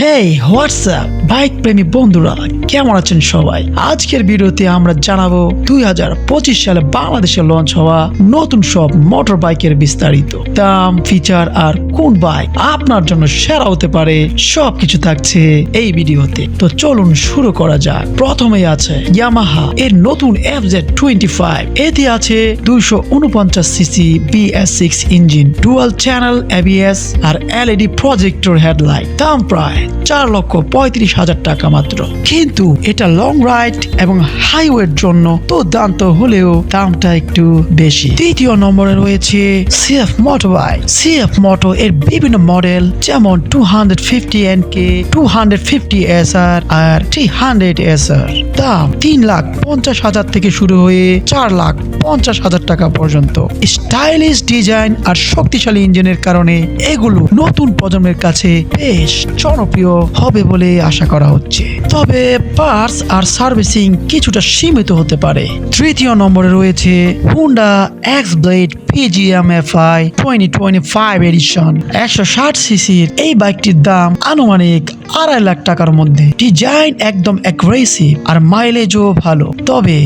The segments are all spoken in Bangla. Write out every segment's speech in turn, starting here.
হেই হোয়াটসঅ্যাপ বাইক প্রেমী বন্ধুরা, কেমন আছেন সবাই? আজকের ভিডিওতে আমরা জানাবো 2025 সালে বাংলাদেশে লঞ্চ হওয়া নতুন সব মোটর বাইকের বিস্তারিত দাম, ফিচার আর কোন বাইক আপনার জন্য সেরা হতে পারে, সবকিছু থাকছে এই ভিডিওতে। তো চলুন শুরু করা যাক। প্রথমেই আছে ইয়ামাহা এর নতুন FZ25। এতে আছে 249 CC BS6 engine, dual channel ABS আর LED প্রজেক্টর হেডলাইট। দাম প্রায় 4,35,000 টাকা মাত্র, কিন্তু এটা লং রাইড এবং হাইওয়ের জন্য তো দান্ত হলেও দামটা একটু বেশি। দ্বিতীয় নম্বরে রয়েছে CF motor bike. CF motor এর বিভিন্ন মডেল যেমন 250 NK, 250 SR আর 300 SR। দাম 3,50,000 থেকে শুরু হয়ে 4,50,000 টাকা পর্যন্ত। স্টাইলিশ ডিজাইন আর শক্তিশালী ইঞ্জিনের কারণে এগুলো নতুন প্রজন্মের কাছে বেশ জনপ্রিয় হবে বলে আশা করা হচ্ছে, তবে পার্টস আর সার্ভিসিং কিছুটা সীমিত হতে পারে। তৃতীয় নম্বরে রয়েছে Honda X-Blade PGM FI 2025 addition. 160 সিসির এই বাইকটির দাম আনুমানিক 2.5 লাখ টাকার মধ্যে। ডিজাইন একদম অ্যাগ্রেসিভ আর মাইলেজও ভালো, তবে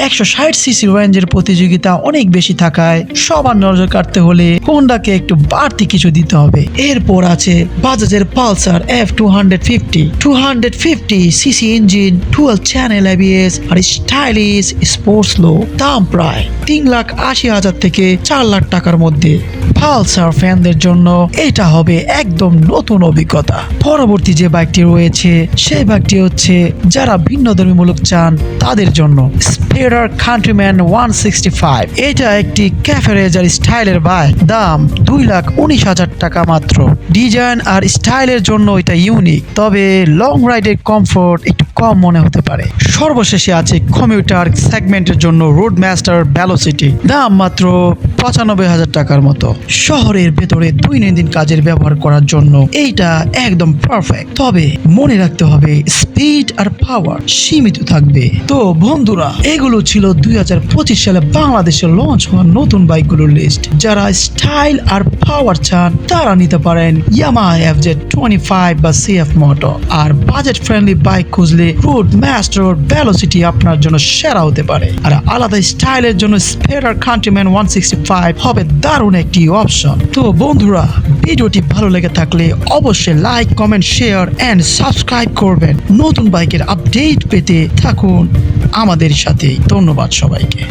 160 সিসি রেঞ্জের প্রতিযোগিতা অনেক বেশি থাকায় সবার নজর কাটতে হলে হোন্ডাকে একটু বাড়তি কিছু দিতে হবে। এরপর আছে বাজাজের Pulsar F250 CC engine, dual channel ABS আর স্টাইলিশ স্পোর্টস লো। দাম প্রায় 3,80,000 থেকে 4 লাখ টাকার মধ্যে। পালসার ফ্যানদের জন্য এটা হবে একদম নতুন অভিজ্ঞতা। পরবর্তী যে বাইকটি রয়েছে সেই বাইকটি হচ্ছে যারা ভিন্নধর্মীমূলক চান তাদের জন্য স্পেডার কান্ট্রিম্যান 165। এটা একটি ক্যাফে রেজার স্টাইলের বাইক। দাম 2,19,000 টাকা মাত্র। ডিজাইন আর স্টাইলের জন্য এটা ইউনিক, তবে লং রাইডের কমফোর্ট একটু কম মনে হতে পারে। সর্বশেষে আছে কমিউটার সেগমেন্টের জন্য রোড মাস্টার ভেলোসিটি। দাম মাত্র 95,000 টাকার মতো। শহরের ভেতরে দৈনন্দিন কাজের ব্যবহার করার জন্য এইটা একদম পারফেক্ট, তবে মনে রাখতে হবে স্পিড আর পাওয়ার সীমিত থাকবে। তো বন্ধুরা, এগুলো ছিল 2025 সালে বাংলাদেশে লঞ্চ হওয়া নতুন বাইকগুলোর লিস্ট। যারা স্টাইল আর পাওয়ার চান তারা নিতে পারেন ইয়ামাহা FZ25 বা CF মোটর। আর বাজেট ফ্রেন্ডলি বাইক খুঁজলে রোড মাস্টার ভেলোসিটি আপনার জন্য সেরা হতে পারে। আর আলাদা স্টাইলের জন্য স্পেডার কান্ট্রিম্যান 165 হবে দারুণ একটি অপশন। তো বন্ধুরা, ভিডিওটি ভালো লেগে থাকলে অবশ্যই like, comment, share and subscribe করবেন। নতুন বাইকের আপডেট পেতে থাকুন আমাদের সাথে। ধন্যবাদ সবাইকে।